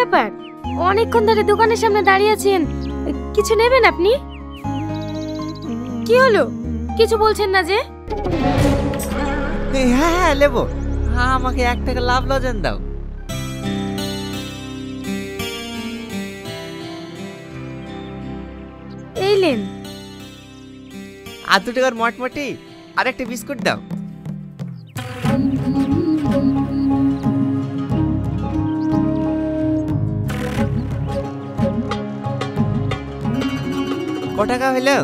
ব্যাপার? অনেকক্ষণ ধরে দোকানের সামনে দাঁড়িয়ে আছেন, কিছু নেবেন আপনি? কি হলো, কিছু বলছেন না যে? হ্যাঁ হ্যাঁ নেবো। আমাকে 1 টাকা লাভ লজেন দাও। এই লেন। আর 2 টাকার মটমটি আর একটা বিস্কুট দাও। ক টাকা হইলো?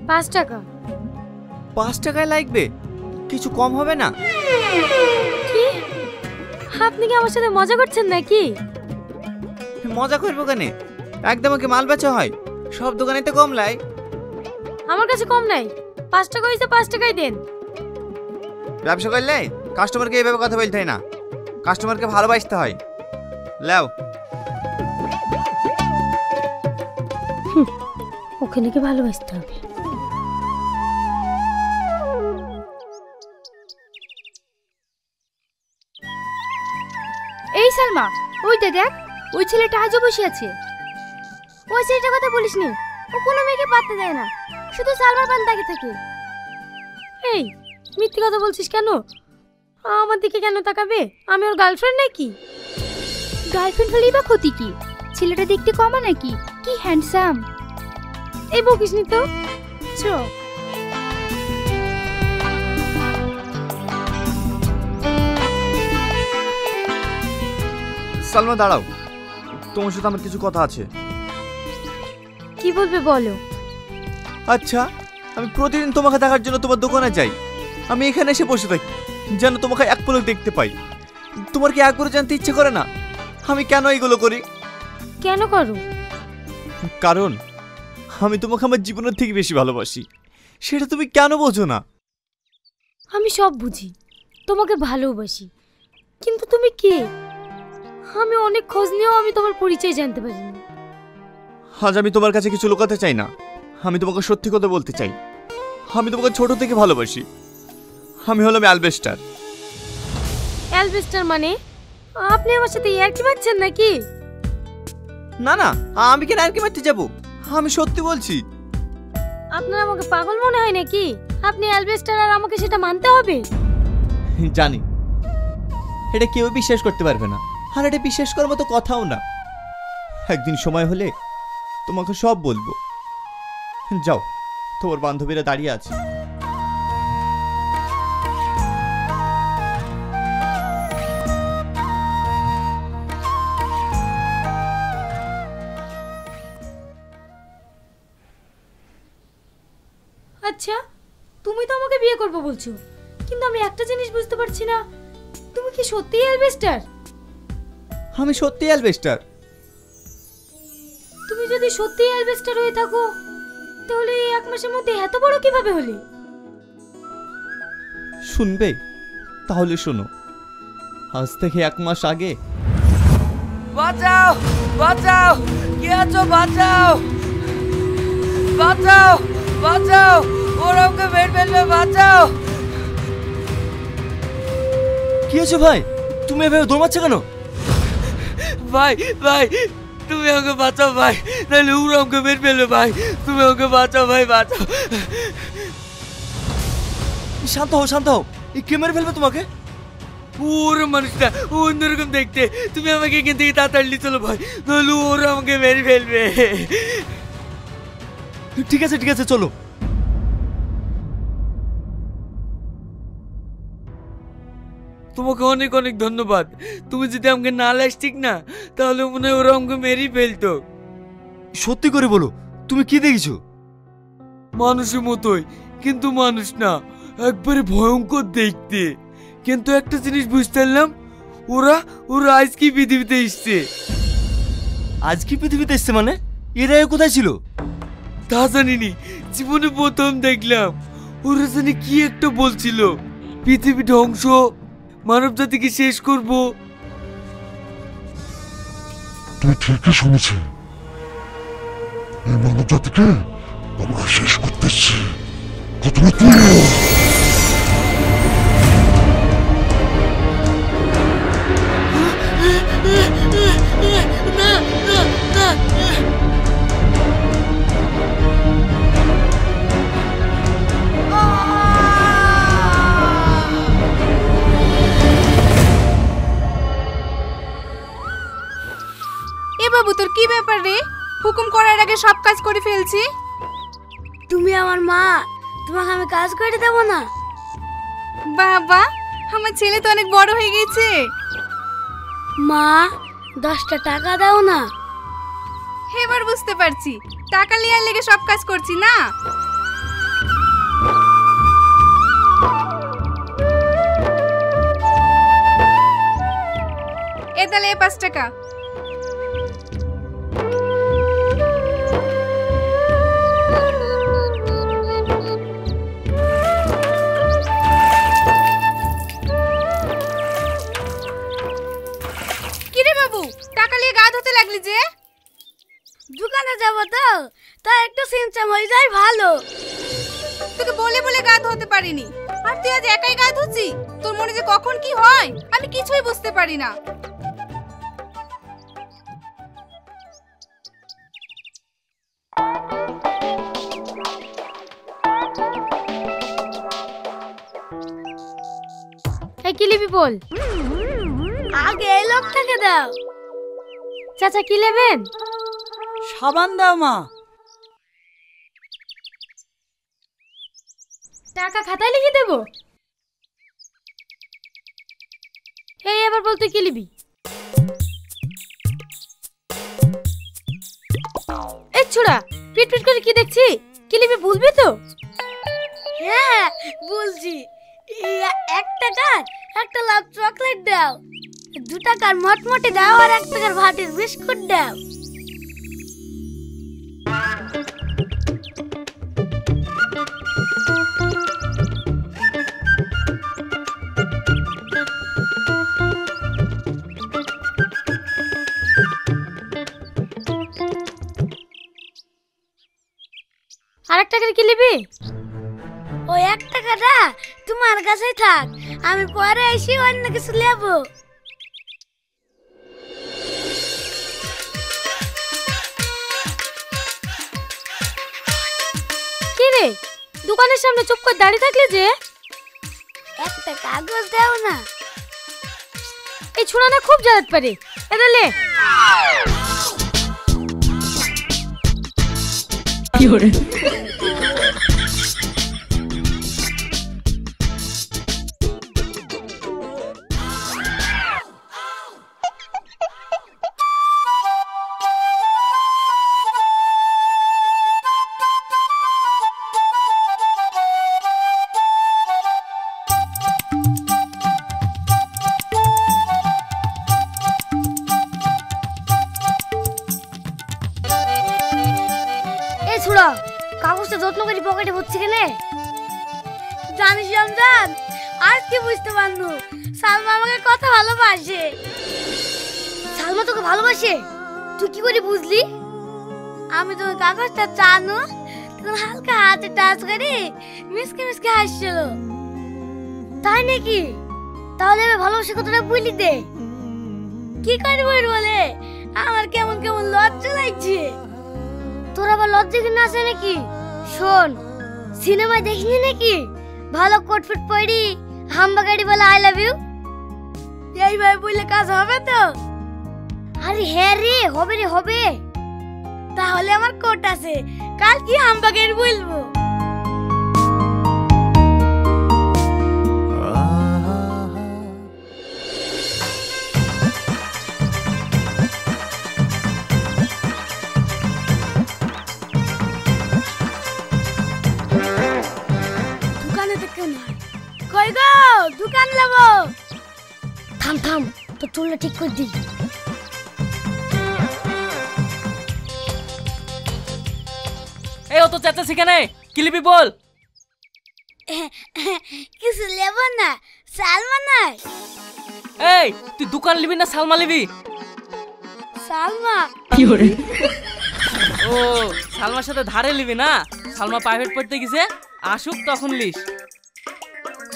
5 টাকা। 5 টাকায় লাগবে, কিছু কম হবে না? কি, আপনি কি আমার সাথে মজা করছেন নাকি? মজা করবো কেন? একদম কি মাল বেচা হয়? সব দোকানে তো কম লাই। আমার কাছে কম নাই, 5 টাকা হইছে 5 টাকাই দেন। ব্যবসা করলে কাস্টমারকে এইভাবে কথা বলতে হয় না, কাস্টমারকে ভালোবাসতে হয়। লাও। ওকে নাকি ভালোবাসতে হবে। এই সালমা, ওইটা দেখ, ওই ছেলেটা আজও বসে আছে। ওই ছেলেটার কথা বলিস নি, ও কোনো মেয়েকে পাত্তা দেয় না, শুধু সালমার পান তাকে থাকে। এই মিথ্যে কথা বলছিস কেন? আমার দিকে কেন তাকাবে? আমি ওর গার্লফ্রেন্ড নাকি? গার্লফ্রেন্ড হলেই বা ক্ষতি কি? ছেলেটা দেখতে কমা নাকি? কি হ্যান্ডসাম। এই বকিস নি তো, চ। সালমা দাঁড়াও, তোমার সাথে আমার কিছু কথা আছে। কি বলবে বলো। আচ্ছা, আমি প্রতিদিন তোমাকে দেখার জন্য তোমার দোকানে যাই, আমি এখানে এসে বসে থাকি যেন তোমাকে এক পলক দেখতে পাই। তোমার কি একবারও জানতে ইচ্ছে করে না আমি কেন এইগুলো করি? কেন করো? কারণ আমি তোমাকে আমার জীবনের থেকে বেশি ভালোবাসি, সেটা তুমি কেন বোঝো না? আমি সব বুঝি, তোমাকে ভালোবাসি, কিন্তু তুমি কে? আমি অনেক খোঁজ নিয়েও আমি তোমার পরিচয় জানতে পারিনি। আজ আমি তোমার কাছে কিছু লুকাতে চাই না, আমি তোমাকে সত্যি কথা বলতে চাই। আমি তোমাকে ছোট থেকে ভালোবাসি। আমি হলাম অ্যালবেস্টার। অ্যালবেস্টার মানে? আপনি আমার সাথে ইয়ার্কি মারছেন নাকি? না না, আমি কেন আর কি মারতে যাবো, আমি সত্যি বলছি। আপনার আমাকে পাগল মনে হয় নাকি? আপনি অ্যালবেস্টার আর আমাকে সেটা মানতে হবে? জানি এটা কেউ বিশ্বাস করতে পারবে না, আর এটা বিশ্বাস করার মতো কথাও না। একদিন সময় হলে তোমাকে সব বলবো। যাও, তোমার বান্ধবীরা দাঁড়িয়ে আছে। আচ্ছা, তুমি তো আমাকে বিয়ে করবে বলছো, কিন্তু আমি একটা জিনিস বুঝতে পারছি না, তুমি কি সত্যিই অ্যালবেস্টার? আমি সত্যি অ্যালবেস্টার। তুমি যদি সত্যিই অ্যালবেস্টার হয়ে থাকো, তাহলে এই 1 মাসের মধ্যে এত বড় কিভাবে হলে? শুনবে? তাহলে শোনো। আজ থেকে 1 মাস আগে। বাঁচাও বাঁচাও, কে আছো? বাঁচাও বাঁচাও বাঁচাও, ওরা ওকে মেরে ফেলবে, বাঁচাও। কি হয়েছে ভাই, তুমি এভাবে দৌড়াচ্ছ কেন? ভাই ভাই, তুমি আমাকে বাঁচাও ভাই, নাহলে ওরা ওকে মেরে ফেলবে ভাই, তুমি আমাকে বাঁচাও ভাই, বাঁচাও। শান্ত হও, শান্ত হও, কে মেরে ফেলবে তোমাকে? ওরা মানুষটা অন্যরকম দেখতে, তুমি আমাকে এখান থেকে তাড়াতাড়ি চলো ভাই, নাহলে ওরা আমাকে মেরে ফেলবে। ঠিক আছে ঠিক আছে, চলো। তোমাকে অনেক অনেক ধন্যবাদ। তুমি যদি আমাকে না লাস ঠিক না, তাহলে মনে হয় ওরা আমাকে মেরেই ফেলতো। সত্যি করে বলো, তুমি কি দেখেছো? মানুষের মতোই, কিন্তু মানুষ না, একবারে ভয়ঙ্কর দেখতে। কিন্তু একটা জিনিস বুঝতে পারলাম, ওরা ওরা আজ কি পৃথিবীতে এসছে। আজ কি পৃথিবীতে এসছে মানে? এরা কোথায় ছিল? তা জানিনি, জীবনে প্রথম দেখলাম। ওরা জানি কি একটা বলছিল, পৃথিবী ধ্বংস, মানব জাতিকে শেষ করব। তুই ঠিকই শুনেছি, এই মানব জাতিকে আমরা শেষ করতেছি। প্রথমে তুই। ব্যাপার রে, হুকুম করার আগে সব কাজ করে ফেলছি? তুমি আমার মা, তোমাকে আমি কাজ করে দেবো না? বাবা, আমার ছেলে তো অনেক বড় হয়ে গেছে। মা, 10টা টাকা দাও না। এবার বুঝতে পারছি, টাকা লিয়ার লেগে সব কাজ করছি না। এ তাহলে 5 টাকা। কিরে বাবু, টাকা নিয়ে গা ধুতে লাগলি যে? দোকানে যাবো তো, তাই একটু সিমচাম হয়ে যায় ভালো। তোকে বলে বলে গা ধুতে পারিনি, আর তুই আজ একাই গা ধুচ্ছি? তোর মনে যে কখন কি হয় আমি কিছুই বুঝতে পারি না। এই কি লিবি বল? আগে এই লোকটাকে দাও। চাচা কি নেবেন? সাবান দাও মা। টাকা খাতায় লিখে দেবো। এই এবার বলতে কি লিবি? এই ছোড়া, পিট পিট করে কি দেখছি? কি লিবি বলবি তো? হ্যাঁ বলছি। 1 টাকার একটা লাভ চকলেট দাও, 2 টাকার মটমটে দাও, আর 1 টাকার ভাতের বিস্কুট দাও। আর 1 টাকার কি নিবি? ওই 1 টাকাটা তোমার কাছেই থাক, আমি পরে এসে অন্য কিছু নেব। কি রে, দোকানের সামনে চুপ করে দাঁড়িয়ে থাকলে যে? একটা কাগজ দাও না। এই ছোড়া না খুব জ্বালাতে পারে, এটা লে। কি হরে? কাগজটা যত্ন করে পকেটে ভরছি কেনে? জানিস রমজান, আজ কি বুঝতে পারলো, সালমা আমাকে কত ভালোবাসে। সালমা তোকে ভালোবাসে? তুই কি করে বুঝলি? আমি তোকে কাগজটা চানো তখন হালকা হাতে টাচ করে মিসকে মিসকে হাসছিল। তাই নাকি? তাহলে এবার ভালোবাসে কতটা বুঝলি দে। কি করে বলে আমার কেমন কেমন লজ্জা লাগছে। তোর আবার লজ্জা কি না আছে নাকি? শোন, সিনেমায় দেখিনি নাকি ভালো কোট ফিট পরি হাম্বা গাড়ি বলে আই লাভ ইউ? এইভাবে বললে কাজ হবে তো? আরে হ্যাঁ রে, হবে রে হবে। তাহলে আমার কোট আছে, কাল কি হাম্বা গাড়ি বলবো। কই গো, দোকান লাবো। থাম থাম, তো চুলটা ঠিক করে দি। এই ও তো চাচা সেখানে কি লিবি বল? কিছু নেব না, সালমা নাই। এই তুই দোকান লিবি না সালমা লিবি? সালমা। কি হরে? ও সালমার সাথে ধারে লিবি না? সালমা প্রাইভেট পড়তে গেছে, আসুক তখন লিস।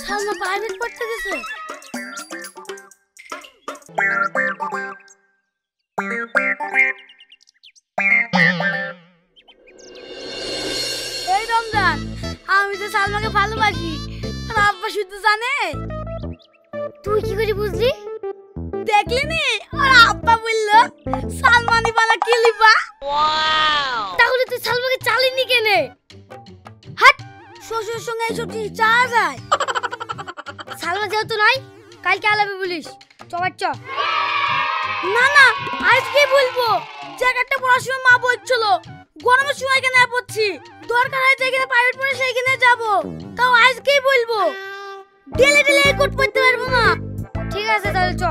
সালমা প্রাইভেট পড়তে গেছে? এই রমজান, আমি তো সালমাকে ভালোবাসি, আর আব্বা শুধু জানে। তুই কি করে বুঝলি? দেখলি নি আর আব্বা বললো সালমানি বালা কি লিবা। তাহলে তুই সালমাকে চালিনি কেনে? হাট, শ্বশুরের সঙ্গে এইসব জিনিস চাওয়া যায়? সালমা যেহেতু নাই, কালকে আলাবে বলিস। চবার চ। না না, আজকে বলবো। জায়গাটা পড়ার সময় মা বলছিল গরমের সময় এখানে পড়ছি, দরকার হয় যেখানে প্রাইভেট পড়ে সেইখানে যাব। তাও আজকেই বলবো, ডেলে ডেলে এই কোট পড়তে পারবো না। ঠিক আছে তাহলে চ।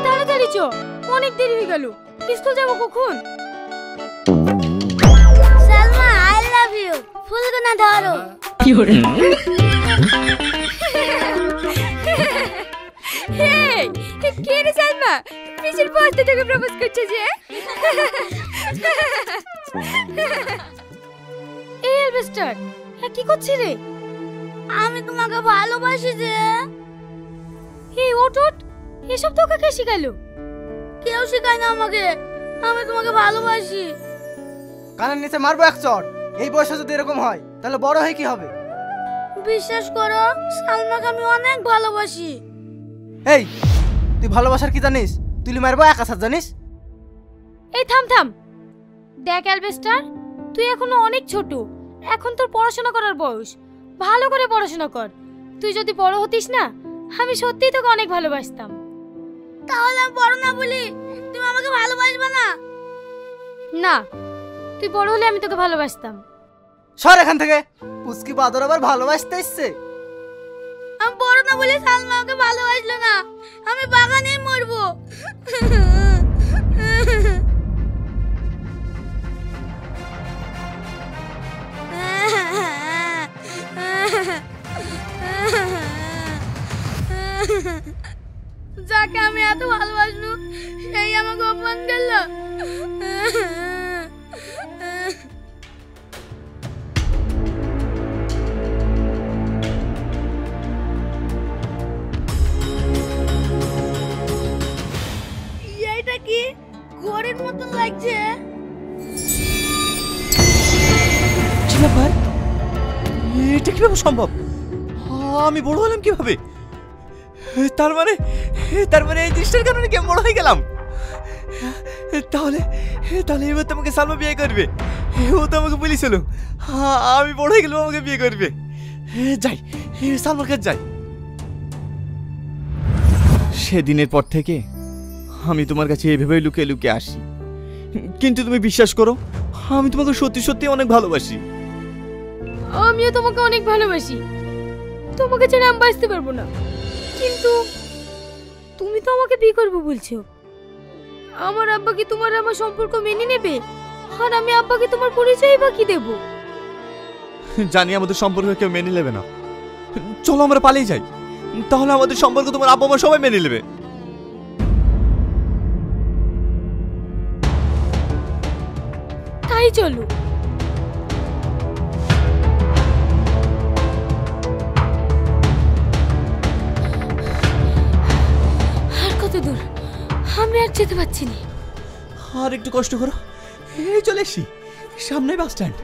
তাড়াতাড়ি চ, অনেক দেরি হয়ে গেল। স্কুল যাবো কখন? Salma, I love you. ফুলগুনা ধরো। কি করে? হেই, কে রে সালমা? পিছের বসতে থেকে প্রপোজ করছে যে? এই এলবেস্টার, কি করছিস রে? আমি তোমাকে ভালোবাসি যে। এই ওঠ ওঠ, এসব তোকে কে শিখালো? কেউ শেখায় না আমাকে, আমি তোমাকে ভালোবাসি। কানের নিচে মারবো এক চড়। এই বয়সে যদি এরকম হয় তাহলে বড় হয়ে কি হবে? বিশ্বাস করো, সালমাকে আমি অনেক ভালোবাসি। এই, তুই ভালোবাসার কি জানিস? তুই মারবো এক আসার জানিস? এই থাম থাম, দেখ অ্যালবেস্টার, তুই এখনো অনেক ছোট, এখন তোর পড়াশোনা করার বয়স। ভালো করে পড়াশোনা কর। তুই যদি বড় হতিস না, আমি সত্যিই তোকে অনেক ভালোবাসতাম। তাহলে আমি বড় না বলি তুমি আমাকে ভালোবাসবে না? না, তুই বড় হলে আমি তোকে ভালোবাসতাম। সর এখান থেকে। পুচকি বাদর আবার ভালোবাসতে এসছে। আমি বড় না বলে সালমা আমাকে ভালোবাসলো না, আমি বাগানেই মরবো। যাকে আমি এত ভালোবাসলো সেই আমাকে অপমান করলো। এইটা কি ঘরের মতন লাগছে? কি ব্যাপার? এটা কিভাবে সম্ভব? আমি বড় হলাম কিভাবে? তার মানে এই জিনিসটার কারণে কি আমি বড় হয়ে গেলাম? তাহলে এবার তো আমাকে সালমা বিয়ে করবে। ও তো আমাকে বলেছিল আমি বড় হয়ে গেলেও আমাকে বিয়ে করবে। যাই, সালমার কাছে যাই। সেদিনের পর থেকে আমি তোমার কাছে এভাবেই লুকিয়ে লুকিয়ে আসি, কিন্তু তুমি বিশ্বাস করো, আমি তোমাকে সত্যি সত্যি অনেক ভালোবাসি। আমিও তোমাকে অনেক ভালোবাসি, তোমাকে ছেড়ে আমি বাঁচতে পারবো না। কিন্তু তুমি তো আমাকে বিয়ে করবে বলছো, আমার আব্বা কি তোমার আমার সম্পর্ক মেনে নেবে? আর আমি আব্বাকে তোমার পরিচয় বা কি দেব? জানি আমাদের সম্পর্ক কেউ মেনে নেবে না। চলো আমরা পালিয়ে যাই, তাহলে আমাদের সম্পর্ক তোমার আব্বা মা সবাই মেনে নেবে। তাই চলো। আর কত দূর? আমি আর যেতে পারছি না। আর একটু কষ্ট করো, এই চলে এসছি, সামনে বাস স্ট্যান্ড।